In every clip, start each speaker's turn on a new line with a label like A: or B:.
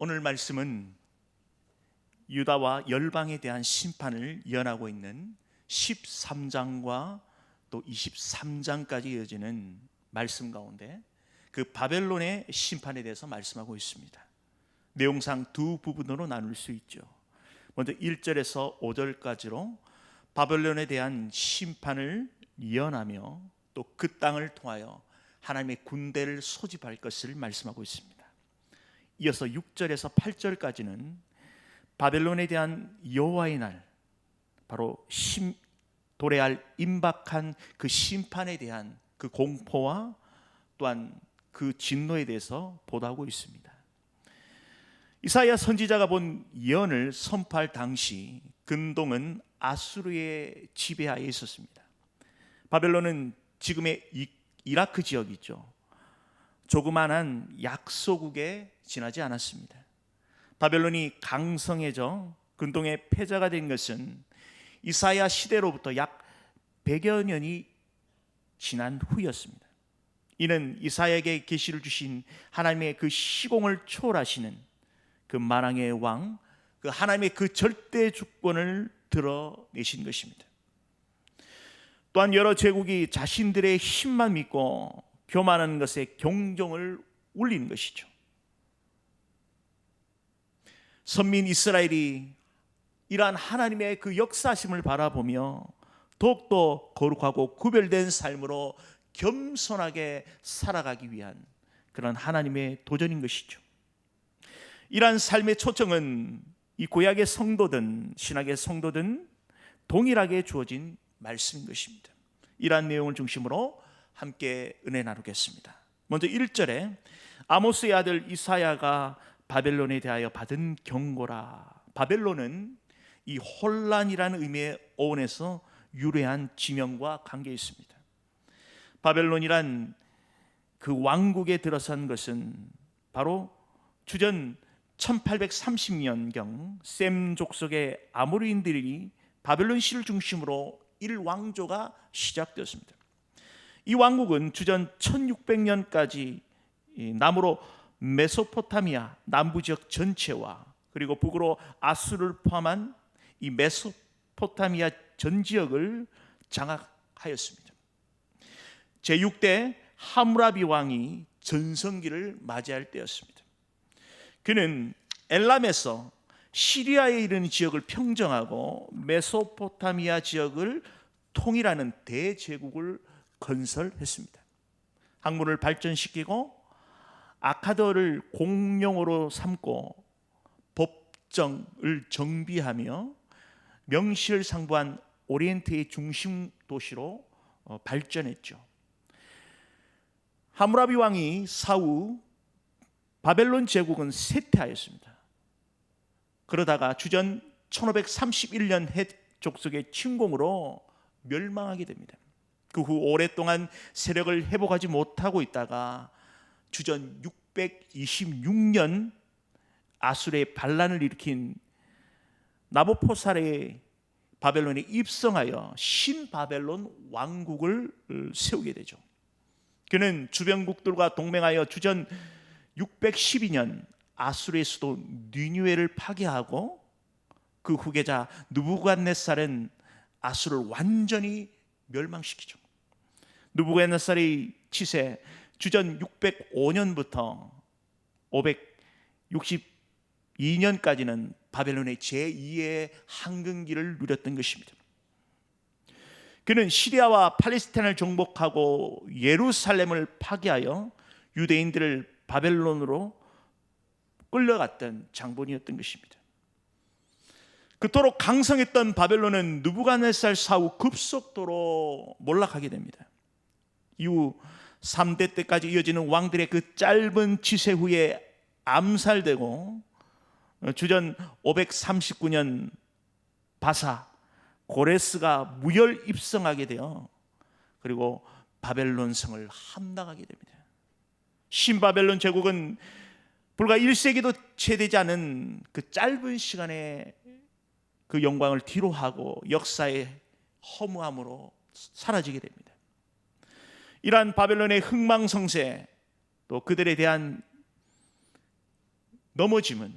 A: 오늘 말씀은 유다와 열방에 대한 심판을 예언하고 있는 13장과 또 23장까지 이어지는 말씀 가운데 그 바벨론의 심판에 대해서 말씀하고 있습니다. 내용상 두 부분으로 나눌 수 있죠. 먼저 1절에서 5절까지로 바벨론에 대한 심판을 예언하며 또 그 땅을 통하여 하나님의 군대를 소집할 것을 말씀하고 있습니다. 이어서 6절에서 8절까지는 바벨론에 대한 여호와의 날, 바로 도래할 임박한 그 심판에 대한 그 공포와 또한 그 진노에 대해서 보도하고 있습니다. 이사야 선지자가 본 예언을 선포할 당시 근동은 아수르의 지배하에 있었습니다. 바벨론은 지금의 이라크 지역이죠. 조그만한 약소국에 지나지 않았습니다. 바벨론이 강성해져 근동의 패자가 된 것은 이사야 시대로부터 약 100여 년이 지난 후였습니다. 이는 이사야에게 계시를 주신 하나님의 그 시공을 초월하시는 그 만왕의 왕, 그 하나님의 그 절대 주권을 드러내신 것입니다. 또한 여러 제국이 자신들의 힘만 믿고 교만하는 것에 경종을 울리는 것이죠. 선민 이스라엘이 이러한 하나님의 그 역사심을 바라보며 더욱더 거룩하고 구별된 삶으로 겸손하게 살아가기 위한 그런 하나님의 도전인 것이죠. 이러한 삶의 초청은 이 구약의 성도든 신약의 성도든 동일하게 주어진 말씀인 것입니다. 이러한 내용을 중심으로 함께 은혜 나누겠습니다. 먼저 1절에 아모스의 아들 이사야가 바벨론에 대하여 받은 경고라. 바벨론은 이 혼란이라는 의미의 어원에서 유래한 지명과 관계 있습니다. 바벨론이란 그 왕국에 들어선 것은 바로 주전 1830년경 셈 족속의 아모리인들이 바벨론 시를 중심으로 일왕조가 시작되었습니다. 이 왕국은 주전 1600년까지 남으로 메소포타미아 남부 지역 전체와 그리고 북으로 아수르를 포함한 이 메소포타미아 전 지역을 장악하였습니다. 제6대 하므라비 왕이 전성기를 맞이할 때였습니다. 그는 엘람에서 시리아에 이르는 지역을 평정하고 메소포타미아 지역을 통일하는 대제국을 건설했습니다. 학문을 발전시키고 아카드어를 공용어로 삼고 법정을 정비하며 명시를 상부한 오리엔트의 중심 도시로 발전했죠. 하므라비 왕이 사후 바벨론 제국은 쇠퇴하였습니다. 그러다가 주전 1531년 헷 족속의 침공으로 멸망하게 됩니다. 그 후 오랫동안 세력을 회복하지 못하고 있다가 주전 626년 아수르의 반란을 일으킨 나보포살의 바벨론에 입성하여 신바벨론 왕국을 세우게 되죠. 그는 주변국들과 동맹하여 주전 612년 아수르의 수도 니느웨를 파괴하고 그 후계자 느부갓네살은 아수르를 완전히 멸망시키죠. 느부갓네살의 치세 주전 605년부터 562년까지는 바벨론의 제2의 황금기를 누렸던 것입니다. 그는 시리아와 팔레스타인을 정복하고 예루살렘을 파괴하여 유대인들을 바벨론으로 끌려갔던 장본이었던 것입니다. 그토록 강성했던 바벨론은 느부갓네살 사후 급속도로 몰락하게 됩니다. 이후 3대 때까지 이어지는 왕들의 그 짧은 치세 후에 암살되고 주전 539년 바사 고레스가 무혈 입성하게 되어 그리고 바벨론 성을 함락하게 됩니다. 신바벨론 제국은 불과 1세기도 채 되지 않은 그 짧은 시간에 그 영광을 뒤로하고 역사의 허무함으로 사라지게 됩니다. 이러한 바벨론의 흥망성쇠 또 그들에 대한 넘어짐은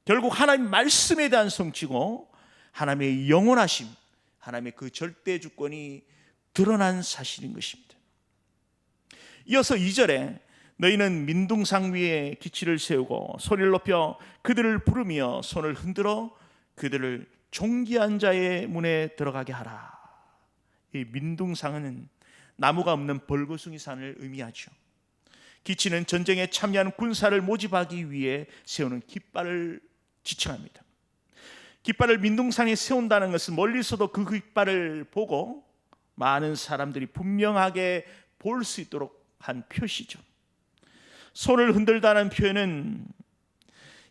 A: 결국 하나님 말씀에 대한 성취고 하나님의 영원하심, 하나님의 그 절대 주권이 드러난 사실인 것입니다. 이어서 2절에 너희는 민둥상 위에 기치를 세우고 소리를 높여 그들을 부르며 손을 흔들어 그들을 존귀한 자의 문에 들어가게 하라. 이 민둥상은 나무가 없는 벌거숭이 산을 의미하죠. 기치는 전쟁에 참여하는 군사를 모집하기 위해 세우는 깃발을 지칭합니다. 깃발을 민둥산에 세운다는 것은 멀리서도 그 깃발을 보고 많은 사람들이 분명하게 볼 수 있도록 한 표시죠. 손을 흔들다는 표현은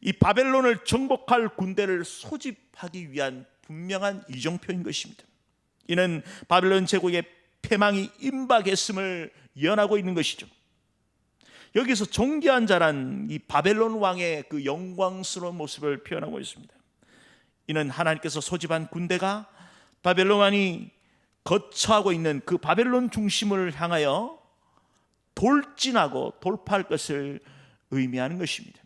A: 이 바벨론을 정복할 군대를 소집하기 위한 분명한 이정표인 것입니다. 이는 바벨론 제국의 패망이 임박했음을 예언하고 있는 것이죠. 여기서 존귀한 자란 이 바벨론 왕의 그 영광스러운 모습을 표현하고 있습니다. 이는 하나님께서 소집한 군대가 바벨론 왕이 거처하고 있는 그 바벨론 중심을 향하여 돌진하고 돌파할 것을 의미하는 것입니다.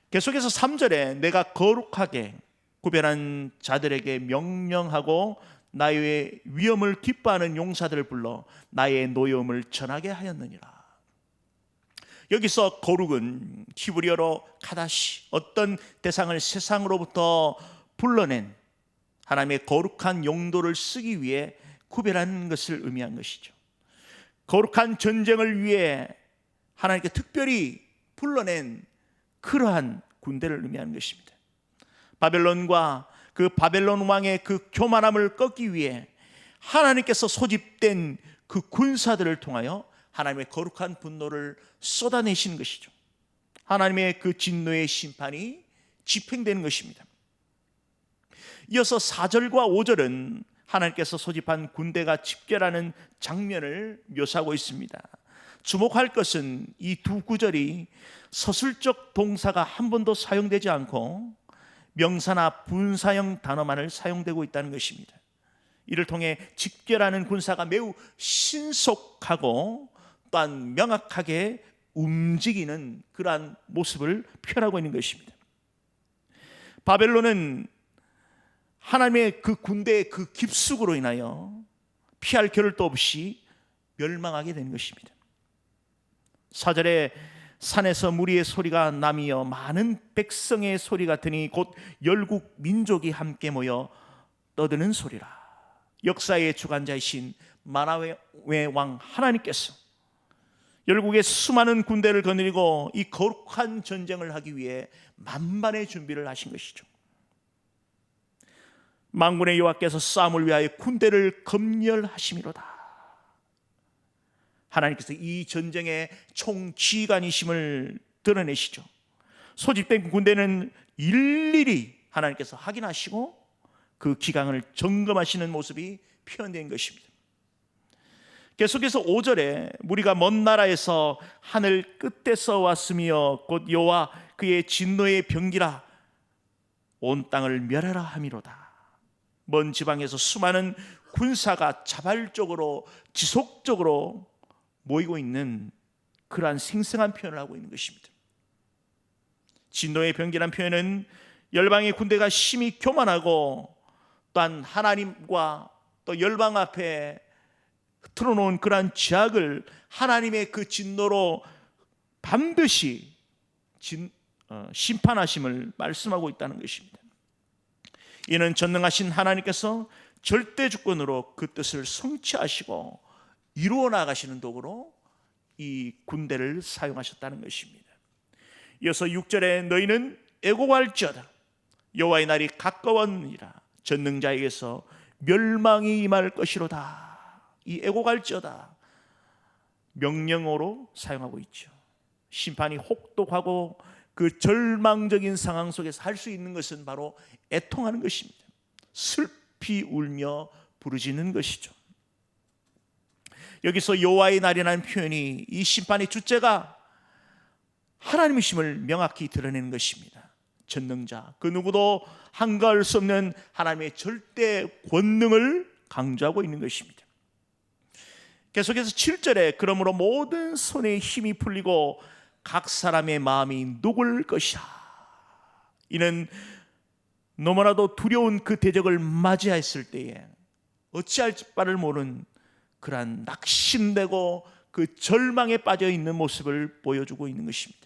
A: 계속해서 3절에 내가 거룩하게 구별한 자들에게 명령하고 나의 위엄을 기뻐하는 용사들을 불러 나의 노여움을 전하게 하였느니라. 여기서 거룩은 히브리어로 카다시, 어떤 대상을 세상으로부터 불러낸 하나님의 거룩한 용도를 쓰기 위해 구별하는 것을 의미한 것이죠. 거룩한 전쟁을 위해 하나님께 특별히 불러낸 그러한 군대를 의미하는 것입니다. 바벨론과 그 바벨론 왕의 그 교만함을 꺾기 위해 하나님께서 소집된 그 군사들을 통하여 하나님의 거룩한 분노를 쏟아내시는 것이죠. 하나님의 그 진노의 심판이 집행되는 것입니다. 이어서 4절과 5절은 하나님께서 소집한 군대가 집결하는 장면을 묘사하고 있습니다. 주목할 것은 이 두 구절이 서술적 동사가 한 번도 사용되지 않고 명사나 분사형 단어만을 사용되고 있다는 것입니다. 이를 통해 집결하는 군사가 매우 신속하고 또한 명확하게 움직이는 그러한 모습을 표현하고 있는 것입니다. 바벨론은 하나님의 그 군대의 그 깊숙으로 인하여 피할 겨를도 없이 멸망하게 되는 것입니다. 4절에 산에서 무리의 소리가 나며 많은 백성의 소리 같으니 곧 열국 민족이 함께 모여 떠드는 소리라. 역사의 주관자이신 만화의 왕 하나님께서 열국의 수많은 군대를 거느리고 이 거룩한 전쟁을 하기 위해 만반의 준비를 하신 것이죠. 만군의 여호와께서 싸움을 위하여 군대를 검열하심이로다. 하나님께서 이 전쟁의 총지휘관이심을 드러내시죠. 소집된 군대는 일일이 하나님께서 확인하시고 그 기강을 점검하시는 모습이 표현된 것입니다. 계속해서 5절에 무리가 먼 나라에서 하늘 끝에서 왔으며 곧 여호와 그의 진노의 병기라 온 땅을 멸하라 함이로다. 먼 지방에서 수많은 군사가 자발적으로 지속적으로 모이고 있는 그러한 생생한 표현을 하고 있는 것입니다. 진노의 병기란 표현은 열방의 군대가 심히 교만하고 또한 하나님과 또 열방 앞에 틀어놓은 그러한 죄악을 하나님의 그 진노로 반드시 심판하심을 말씀하고 있다는 것입니다. 이는 전능하신 하나님께서 절대 주권으로 그 뜻을 성취하시고 이루어 나가시는 도구로 이 군대를 사용하셨다는 것입니다. 이어서 6절에 너희는 애곡할지어다 여호와의 날이 가까웠느니라 전능자에게서 멸망이 임할 것이로다. 이 애곡할지어다 명령어로 사용하고 있죠. 심판이 혹독하고 그 절망적인 상황 속에서 할 수 있는 것은 바로 애통하는 것입니다. 슬피 울며 부르짖는 것이죠. 여기서 여호와의 날이라는 표현이 이 심판의 주체가 하나님이심을 명확히 드러내는 것입니다. 전능자, 그 누구도 한가할 수 없는 하나님의 절대 권능을 강조하고 있는 것입니다. 계속해서 7절에 그러므로 모든 손에 힘이 풀리고 각 사람의 마음이 녹을 것이라. 이는 너무나도 두려운 그 대적을 맞이했을 때에 어찌할 바를 모르는 그러한 낙심되고 그 절망에 빠져 있는 모습을 보여주고 있는 것입니다.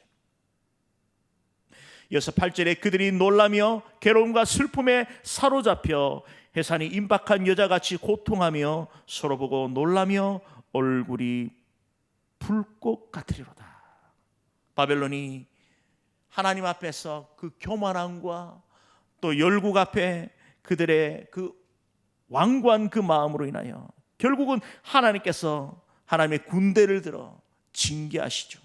A: 이어서 8절에 그들이 놀라며 괴로움과 슬픔에 사로잡혀 해산이 임박한 여자같이 고통하며 서로 보고 놀라며 얼굴이 불꽃 같으리로다. 바벨론이 하나님 앞에서 그 교만함과 또 열국 앞에 그들의 그 완고한 그 마음으로 인하여 결국은 하나님께서 하나님의 군대를 들어 징계하시죠.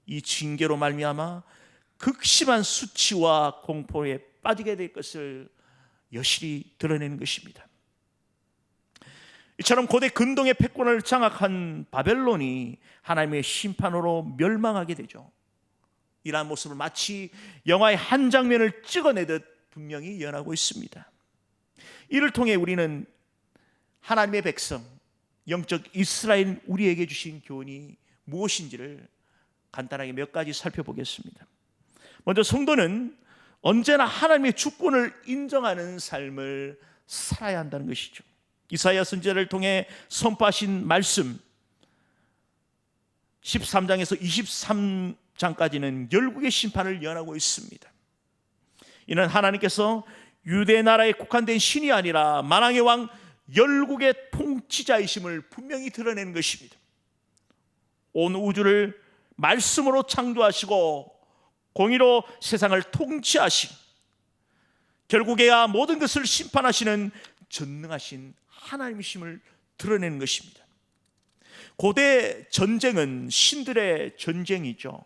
A: 이 징계로 말미암아 극심한 수치와 공포에 빠지게 될 것을 여실히 드러내는 것입니다. 이처럼 고대 근동의 패권을 장악한 바벨론이 하나님의 심판으로 멸망하게 되죠. 이러한 모습을 마치 영화의 한 장면을 찍어내듯 분명히 예언하고 있습니다. 이를 통해 우리는 하나님의 백성, 영적 이스라엘 우리에게 주신 교훈이 무엇인지를 간단하게 몇 가지 살펴보겠습니다. 먼저 성도는 언제나 하나님의 주권을 인정하는 삶을 살아야 한다는 것이죠. 이사야 선지자를 통해 선포하신 말씀 13장에서 23장까지는 열국의 심판을 예언하고 있습니다. 이는 하나님께서 유대 나라에 국한된 신이 아니라 만왕의 왕 열국의 통치자이심을 분명히 드러내는 것입니다. 온 우주를 말씀으로 창조하시고 공의로 세상을 통치하시고 결국에야 모든 것을 심판하시는 전능하신 하나님이심을 드러내는 것입니다. 고대 전쟁은 신들의 전쟁이죠.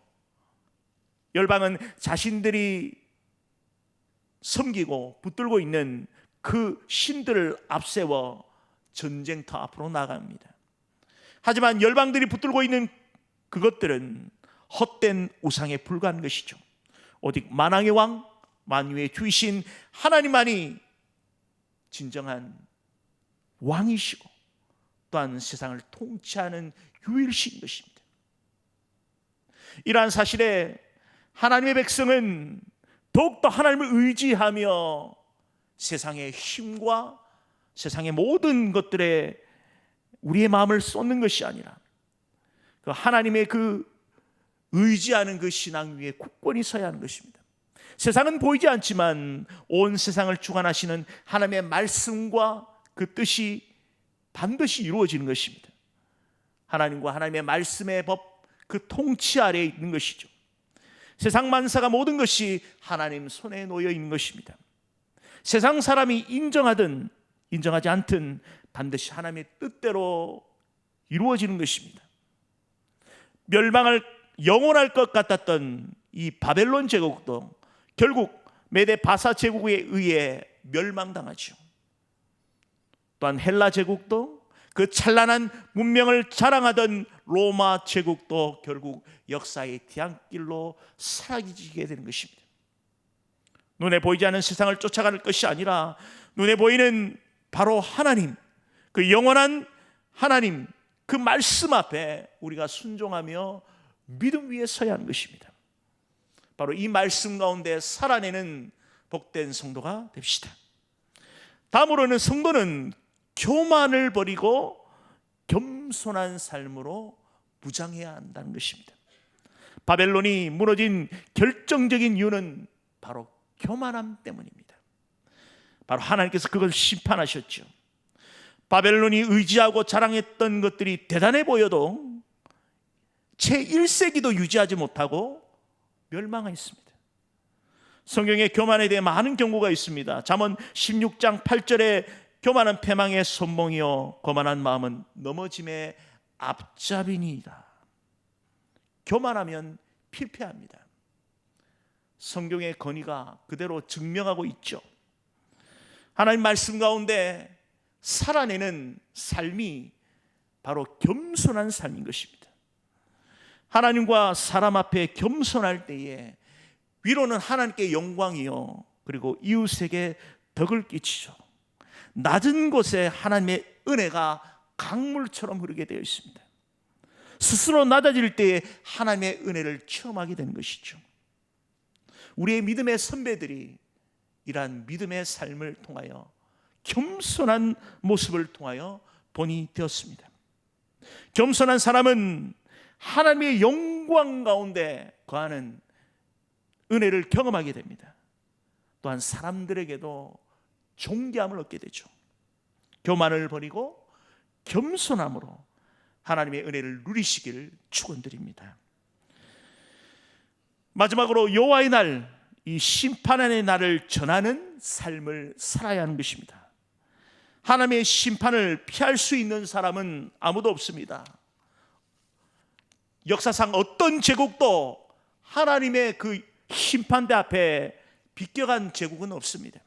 A: 열방은 자신들이 섬기고 붙들고 있는 그 신들을 앞세워 전쟁터 앞으로 나갑니다. 하지만 열방들이 붙들고 있는 그것들은 헛된 우상에 불과한 것이죠. 오직 만왕의 왕, 만유의 주이신 하나님만이 진정한 왕이시고 또한 세상을 통치하는 유일신 것입니다. 이러한 사실에 하나님의 백성은 더욱더 하나님을 의지하며 세상의 힘과 세상의 모든 것들에 우리의 마음을 쏟는 것이 아니라 그 하나님의 그 의지하는 그 신앙 위에 굳건히 서야 하는 것입니다. 세상은 보이지 않지만 온 세상을 주관하시는 하나님의 말씀과 그 뜻이 반드시 이루어지는 것입니다. 하나님과 하나님의 말씀의 법, 그 통치 아래에 있는 것이죠. 세상 만사가 모든 것이 하나님 손에 놓여 있는 것입니다. 세상 사람이 인정하든 인정하지 않든 반드시 하나님의 뜻대로 이루어지는 것입니다. 영원할 것 같았던 이 바벨론 제국도 결국 메데 바사 제국에 의해 멸망당하죠. 또한 헬라 제국도 그 찬란한 문명을 자랑하던 로마 제국도 결국 역사의 뒤안길로 사라지게 되는 것입니다. 눈에 보이지 않는 세상을 쫓아갈 것이 아니라 눈에 보이는 바로 하나님, 그 영원한 하나님, 그 말씀 앞에 우리가 순종하며 믿음 위에 서야 하는 것입니다. 바로 이 말씀 가운데 살아내는 복된 성도가 됩시다. 다음으로는 성도는 교만을 버리고 겸손한 삶으로 무장해야 한다는 것입니다. 바벨론이 무너진 결정적인 이유는 바로 교만함 때문입니다. 바로 하나님께서 그걸 심판하셨죠. 바벨론이 의지하고 자랑했던 것들이 대단해 보여도 채 1세기도 유지하지 못하고 멸망했습니다. 성경에 교만에 대해 많은 경고가 있습니다. 잠언 16장 8절에 교만은 패망의 선봉이요 거만한 마음은 넘어짐의 앞잡이니이다. 교만하면 필패합니다. 성경의 건의가 그대로 증명하고 있죠. 하나님 말씀 가운데 살아내는 삶이 바로 겸손한 삶인 것입니다. 하나님과 사람 앞에 겸손할 때에 위로는 하나님께 영광이요 그리고 이웃에게 덕을 끼치죠. 낮은 곳에 하나님의 은혜가 강물처럼 흐르게 되어 있습니다. 스스로 낮아질 때에 하나님의 은혜를 체험하게 되는 것이죠. 우리의 믿음의 선배들이 이러한 믿음의 삶을 통하여 겸손한 모습을 통하여 본이 되었습니다. 겸손한 사람은 하나님의 영광 가운데 거하는 은혜를 경험하게 됩니다. 또한 사람들에게도 존귀함을 얻게 되죠. 교만을 버리고 겸손함으로 하나님의 은혜를 누리시길 축원드립니다. 마지막으로 여호와의 날, 이 심판의 날을 전하는 삶을 살아야 하는 것입니다. 하나님의 심판을 피할 수 있는 사람은 아무도 없습니다. 역사상 어떤 제국도 하나님의 그 심판대 앞에 비껴간 제국은 없습니다.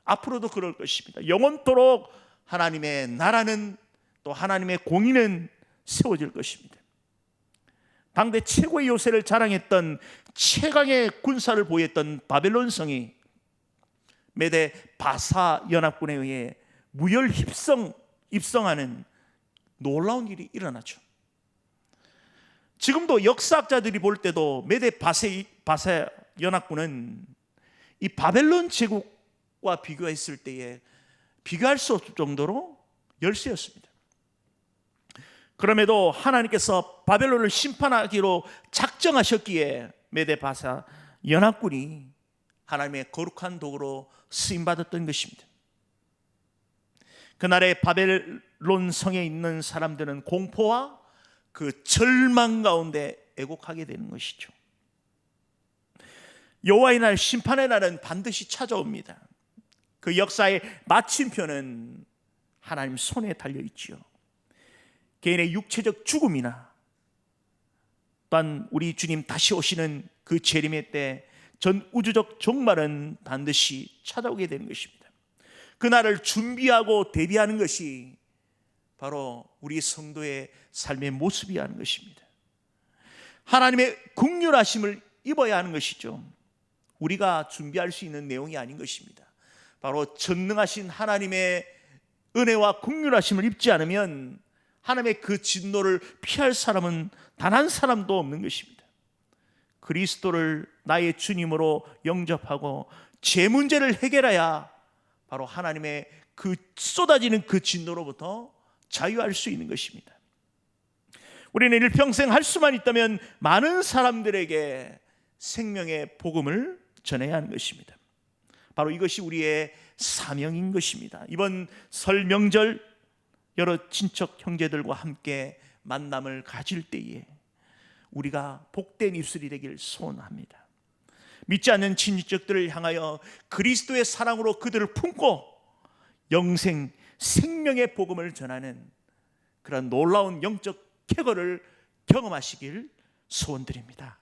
A: 앞으로도 그럴 것입니다. 영원토록 하나님의 나라는, 또 하나님의 공의는 세워질 것입니다. 당대 최고의 요새를 자랑했던 최강의 군사를 보였던 바벨론 성이 메대 바사 연합군에 의해 무혈 입성하는 놀라운 일이 일어나죠. 지금도 역사학자들이 볼 때도 메대 바사 연합군은 이 바벨론 제국과 비교했을 때에 비교할 수 없을 정도로 열세였습니다. 그럼에도 하나님께서 바벨론을 심판하기로 작정하셨기에 메대 바사 연합군이 하나님의 거룩한 도구로 쓰임받았던 것입니다. 그날의 바벨론 성에 있는 사람들은 공포와 그 절망 가운데 애곡하게 되는 것이죠. 여호와의 날, 심판의 날은 반드시 찾아옵니다. 그 역사의 마침표는 하나님 손에 달려있지요. 개인의 육체적 죽음이나 또한 우리 주님 다시 오시는 그 재림의 때 전 우주적 종말은 반드시 찾아오게 되는 것입니다. 그날을 준비하고 대비하는 것이 바로 우리 성도의 삶의 모습이야 하는 것입니다. 하나님의 긍휼하심을 입어야 하는 것이죠. 우리가 준비할 수 있는 내용이 아닌 것입니다. 바로 전능하신 하나님의 은혜와 긍휼하심을 입지 않으면 하나님의 그 진노를 피할 사람은 단 한 사람도 없는 것입니다. 그리스도를 나의 주님으로 영접하고 제 문제를 해결해야 바로 하나님의 그 쏟아지는 그 진노로부터 자유할 수 있는 것입니다. 우리는 일평생 할 수만 있다면 많은 사람들에게 생명의 복음을 전해야 하는 것입니다. 바로 이것이 우리의 사명인 것입니다. 이번 설 명절 여러 친척 형제들과 함께 만남을 가질 때에 우리가 복된 입술이 되길 소원합니다. 믿지 않는 친척들을 향하여 그리스도의 사랑으로 그들을 품고 영생 생명의 복음을 전하는 그런 놀라운 영적 쾌거를 경험하시길 소원드립니다.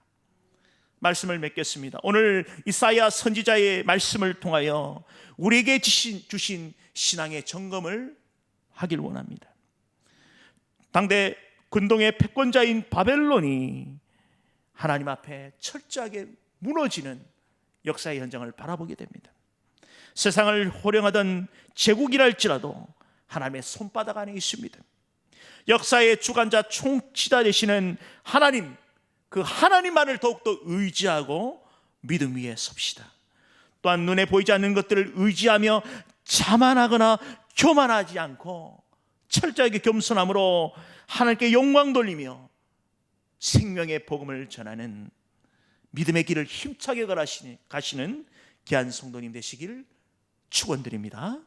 A: 말씀을 맺겠습니다. 오늘 이사야 선지자의 말씀을 통하여 우리에게 주신 신앙의 점검을 하길 원합니다. 당대 근동의 패권자인 바벨론이 하나님 앞에 철저하게 무너지는 역사의 현장을 바라보게 됩니다. 세상을 호령하던 제국이랄지라도 하나님의 손바닥 안에 있습니다. 역사의 주관자 총치자 되시는 하나님, 그 하나님만을 더욱더 의지하고 믿음 위에 섭시다. 또한 눈에 보이지 않는 것들을 의지하며 자만하거나 교만하지 않고 철저하게 겸손함으로 하나님께 영광 돌리며 생명의 복음을 전하는 믿음의 길을 힘차게 가시는 귀한 성도님 되시길 축원드립니다.